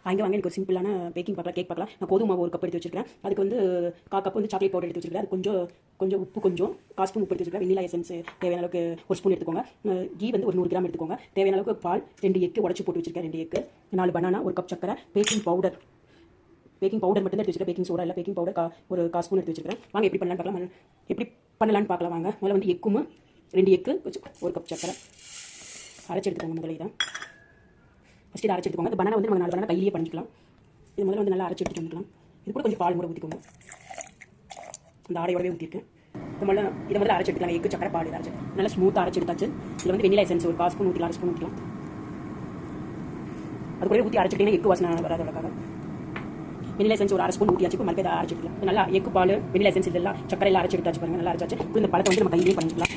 அங்கே வாங்க எனக்கு ஒரு சிம்பிளான பேக்கிங் பார்க்கலாம், கேக் பார்க்கலாம். நான் கோதுமை மாவு ஒரு கப் எடுத்து வச்சிருக்கேன். அதுக்கு வந்து 1/4 கப் வந்து சாக்லேட் பவுடர் எடுத்து வச்சிருக்கேன். அது கொஞ்சம் உப்பு, கொஞ்சம் 1/4 ஸ்பூன் உப்பு எடுத்து வச்சிருக்கேன். வெண்ணிலா எசன்ஸ் தேவையான அளவுக்கு 1 ஸ்பூன் எடுத்துக்கோங்க. கீ வந்து ஒரு 100 கிராம் எடுத்துக்கோங்க. தேவையான அளவுக்கு பால், 2 எக்கு உடச்சி போட்டு வச்சிருக்கேன். 2 எக்கு, 4 பனானா, 1 கப் சக்கரை, பேக்கிங் பவுடர் மட்டும் தான் எடுத்து வச்சிருக்கேன். பேக்கிங் சோடா இல்லை, பேக்கிங் பவுடர் ஒரு 1/4 ஸ்பூன் எடுத்து வச்சிருக்கேன். வாங்க எப்படி பண்ணலான்னு பார்க்கலாம். வாங்க முதல்ல வந்து 2 எக்கு, 1 கப் சக்கரை அரைச்சி எடுத்துக்கோங்க. முதல்ல இதை ஃபஸ்ட்டு அரைச்சி எடுத்துக்கோங்க. இந்த பனானா வந்து நம்ம 4 பனானா கையிலேயே பண்ணிக்கலாம். இது முதல்ல வந்து நல்லா அரைச்சி எடுத்துட்டு வந்துக்கலாம். இது கூட கொஞ்சம் பால் கூட ஊற்றிக்கோங்க. இந்த ஆடையோடவே ஊற்றிருக்கேன். இதை முதல்ல அரைச்சி எடுத்துக்கலாம். எக்கு, சக்கரை, பால் அரைச்சி நல்லா ஸ்மூத்தாக அரைச்சி எடுத்தாச்சு. இதில் வந்து வெண்ணிலா எசன்ஸ் ஒரு 1/4 ஸ்பூன் ஊற்றிக்கலாம், 1 ஸ்பூன் ஊற்றிக்கலாம். அது கூட ஊற்றி அரைச்சிட்டிங்கன்னா எக்கு வாசனை வராதவளுக்காக வெண்ணிலா எசன்ஸ் ஒரு 1/2 ஸ்பூன் ஊற்றியாச்சு. இப்போ மறுக்க அரைச்சி எடுக்கலாம். நல்லா எக்கு, பால், வெண்ணிலா எசன்ஸ் இதெல்லாம் சக்கரையில் அரைச்சி எடுத்தாச்சு பாருங்கள். நல்லா அரைச்சாச்சு. இப்போ இந்த பழத்தை வந்து நம்ம கையிலேயே பண்ணிக்கலாம்.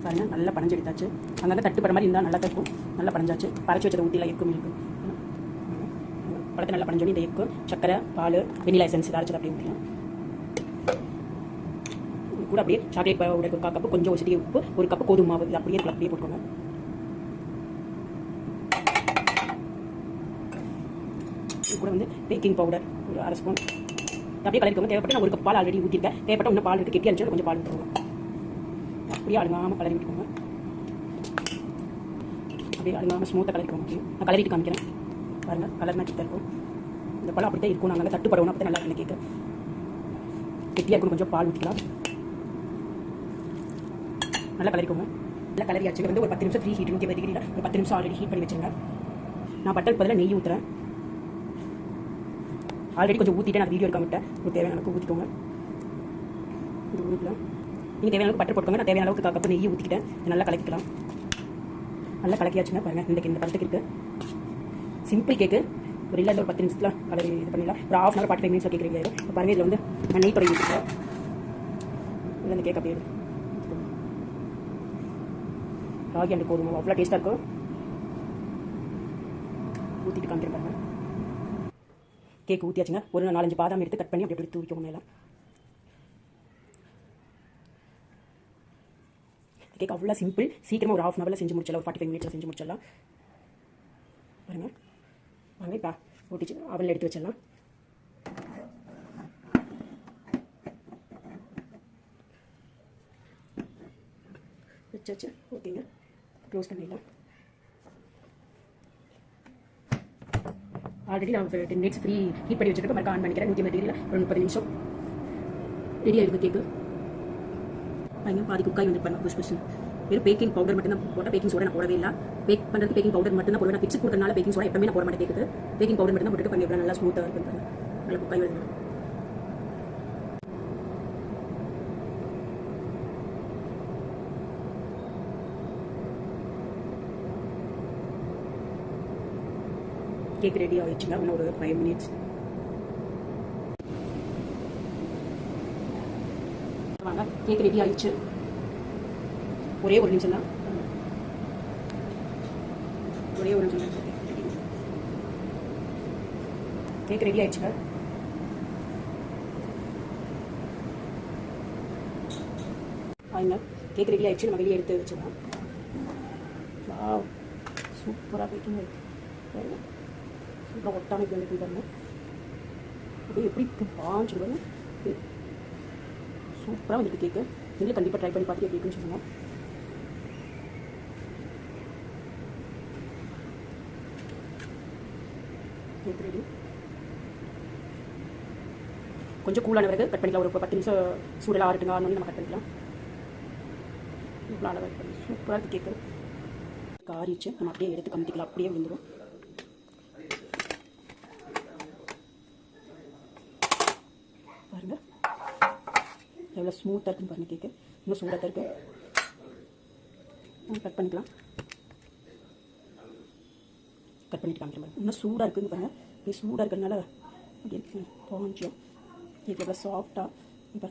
பாருங்க நல்லா பனஞ்சு எடுத்தாச்சு. அங்கே தட்டு பட மாதிரி இருந்தால் நல்லா இருக்கும். நல்லா பனஞ்சாச்சு. பறச்சு வச்சதை ஊற்றிலாம் எக்கு மில்க்கு பழத்தை நல்லா பனஞ்சோன்னு இந்த எக்கு, சக்கரை, பால், வெண்ணிலா எசன்ஸ் இதை அரைச்சது அப்படியே ஊற்றிக்கலாம். கூட அப்படியே சாக்லேட் பவுடர் 1/4 கப்பு, கொஞ்சம் ஒரு சிட்டிகை உப்பு, 1 கப்பு கோதுமை மாவு இது அப்படியே போட்டுக்கோங்க. இது கூட வந்து பேக்கிங் பவுடர் ஒரு 1/2 ஸ்பூன் அப்படியே கலரிக்கோங்க. தேவைப்பட்டு நான் 1 கப் பால் ஆல்ரெடி ஊற்றிருக்கேன். தேவைப்பட்ட இன்னும் பால் இருக்குது, கெட்டி அரைச்சி கொஞ்சம் பால் ஊற்றுவோங்க. அப்படியே அழுங்காமல் கலரி விட்டுக்கோங்க. அப்படியே அழுங்காமல் ஸ்மூத்தாக கலரிக்கோங்க. நான் கலரிட்டு காமிக்கிறேன் பாருங்கள். கலர் மேட்ச் இருக்கும். இந்த பழம் அப்படி தான் இருக்கும். நாங்கள் தட்டு படணும் அப்படி தான் நல்லா இருக்கு. கேட்க கெட்டியாக இருக்கும். கொஞ்சம் பால் ஊற்றிக்கலாம். நல்லா கலரிக்கோங்க. நல்லா கலரி ஆச்சு. வந்து ஒரு 10 நிமிஷம் ஃப்ரீ ஹீட் 180 டிகிரியில் ஒரு 10 நிமிஷம் ஆல்ரெடி ஹீட் பண்ணி வச்சுருங்க. நான் பட்டர் பதிலாக நெய் ஊற்றுறேன். ஆல்ரெடி கொஞ்சம் ஊற்றிட்டு நான் வீடியோ எடுக்க விட்டேன். ஒரு தேவையான அளவுக்கு ஊற்றிக்கோங்க. இது ஊற்றிக்கலாம். நீங்கள் தேவையான அளவுக்கு பட்டர் போட்டுக்கோங்க. நான் தேவையான அளவுக்கு 1/4 கப் நெய் ஊற்றிக்கிட்டேன். நல்லா கலக்கிக்கலாம். நல்லா கலக்கியாச்சுங்க பாருங்கள். இந்த பழத்துக்கு இருக்குது. சிம்பிள் கேக்கு. ஒரு இல்லை ஒரு 10 நிமிஷத்தில் கலரி இது பண்ணிடலாம். ஒரு 1/2 hour 45 மினிட்ஸில் கேக் ரெடி ஆகிடும். இப்போ பாருங்கள் இதில் வந்து நான் நெய் தொடங்கி வச்சுருக்கேன். இல்லை இந்த கேக் அப்படியே ராகி அண்ட் கோதுமை அவ்வளோ டேஸ்ட்டாக இருக்கும். ஊற்றிட்டு காமிக்கிறேன் பாருங்கள். கேக் ஊற்றியாச்சுங்க. ஒரு 4-5 பாதாம் எடுத்து கட் பண்ணி அப்படி தூவிக்கோங்க. எல்லாம் கேக் அவ்வளோ சிம்பிள். சீக்கிரமாக ஒரு 1/2 hour செஞ்சு முடிச்சிடலாம். ஒரு 45 மினிட்ஸில் செஞ்சு முடிச்சிடலாம். பாருங்கள் வாங்க இப்போ ஊட்டிச்சு அவனில் எடுத்து வச்சிடலாம். வச்சாச்சு. ஓகேங்க, க்ளோஸ் பண்ணிடலாம். ஆல்ரெடி நான் 10 மினிட்ஸ் ஃப்ரீ ஹீட் பண்ணி வச்சுட்டு மறுக்க ஆன் பண்ணிக்கிறேன். 180 டிகிரியில் ஒரு 30 நிமிஷம் ரெடி ஆகிருக்கு கேக்கு. பாருங்க பாதி குக்காய் வந்து பண்ண புஷ் வெறும் பேக்கிங் பவுடர் மட்டும் தான் போட்டால். பேக்கிங் சோடா நான் போடவே இல்லை. பேக் பண்ணுறது பேக்கிங் பவுடர் மட்டும் தான் போடுவேன். பிக்ஸ் கொடுக்கறனால பேக்கிங் சோடா எப்பவுமே நான் போட மாட்டேன். கேக்குது பேக்கிங் பவுடர் மட்டும் தான் போட்டு பண்ணி நல்லா ஸ்மூத்தாக இருக்கும். நல்லா குக்காய் வருது. கேக் ரெடி ஆகிடுச்சுங்க. இன்னும் ஒரு 5 மினிட்ஸ். வாங்க கேக் ரெடி ஆயிடுச்சு. ஒரே ஒரு நிமிஷம் தான். ஒரே ஒரு நிமிஷம் தான். கேக் ரெடி ஆயிடுச்சுங்க. ஆயிங்க கேக் ரெடி ஆயிடுச்சு. நம்ம வெளியே எடுத்து வச்சுக்கலாம். வாவ் சூப்பராக பேக்கிங் ஆயிடுச்சு. சூப்பராக ஒட்டாமல் வந்து பாருங்க. அப்படியே எப்படி பாஞ்சு பாருங்க. சூப்பராக வந்துருக்கு கேக்கு. நீங்களும் கண்டிப்பாக ட்ரை பண்ணி பார்த்துட்டு எப்படி இருக்குன்னு சொல்லுங்கள். Cake ready. கொஞ்சம் கூலான பிறகு கட் பண்ணிக்கலாம். ஒரு 10 நிமிஷம் சூடெல்லாம் ஆறட்டுங்க. ஆறணும் நம்ம கட் பண்ணிக்கலாம். இவ்வளோ அழகாக பண்ணி சூப்பராக இருக்குது கேக்கு. காரிச்சு நம்ம அப்படியே எடுத்து கமிட்டிக்கலாம். அப்படியே விழுந்துடும். பாருங்கள் எவ்வளோ ஸ்மூத்தாக இருக்குன்னு பாருங்கள். கேக்கு இன்னும் சூடாக தான் இருக்குது. கட் பண்ணிக்கலாம். கட் பண்ணிட்டு காமிக்கிறேன். இன்னும் சூடாக இருக்குதுன்னு பாருங்கள். இது சூடாக இருக்கிறதுனால அப்படி கொஞ்சம் கேக் எவ்வளோ சாஃப்டாக இப்போ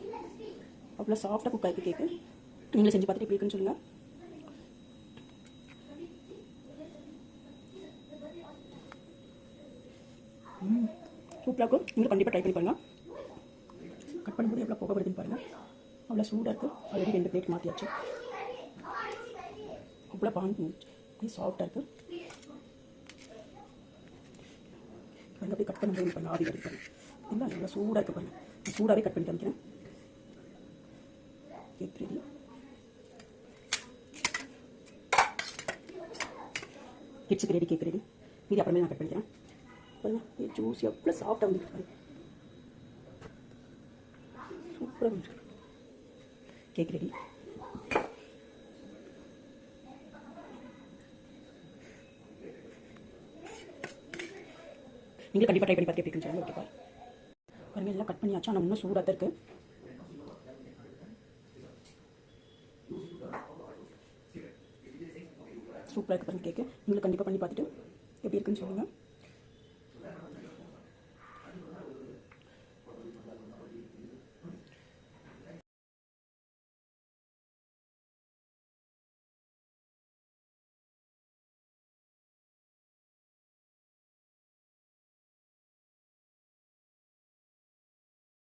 அவ்வளோ சாஃப்டாக குக் ஆகிருக்கு கேக்கு. நீங்களும் செஞ்சு பார்த்துட்டு எப்படி இருக்குன்னு சொல்லுங்கள். சூப்பராக இருக்கும். நீங்களும் கண்டிப்பாக ட்ரை பண்ணி பாருங்கள். கட் பண்ணும்போது எவ்வளோ புகை வருதுன்னு பாருங்கள். அவ்வளோ சூடாக இருக்குது. ஆல்ரெடி 2 பிளேட் மாற்றியாச்சு. அவ்வளோ அப்படியே சாஃப்டாக இருக்குது. பாருங்க, அப்படியே கட் பண்ணி பண்ண ஆவி கிடைக்கும். இல்லை நல்லா சூடாக இருக்குது பாருங்கள். நான் சூடாகவே கட் பண்ணி காமிக்கிறேன். Cake ready. கிட்ஸுக்கு ரெடி, கேக் ரெடி. மீதி அப்புறமே நான் கட் பண்ணிக்கிறேன். பாருங்கள் ஜூஸ் எவ்வளோ சாஃப்டாக வந்து பாருங்கள். சூப்பராக வந்து கேக் ரெடி. நீங்களும் கண்டிப்பாக ட்ரை பண்ணி பார்த்து எப்படி இருக்குன்னு சொல்லுங்கள். ஓகே பாருங்கள், எல்லாம் கட் பண்ணியாச்சு. ஆனால் இன்னும் சூடாக தான் இருக்குது. சூப்பராக இருக்குது பாருங்கள் கேக்கு. நீங்களும் கண்டிப்பாக பண்ணி பார்த்துட்டு எப்படி இருக்குன்னு சொல்லுங்கள்.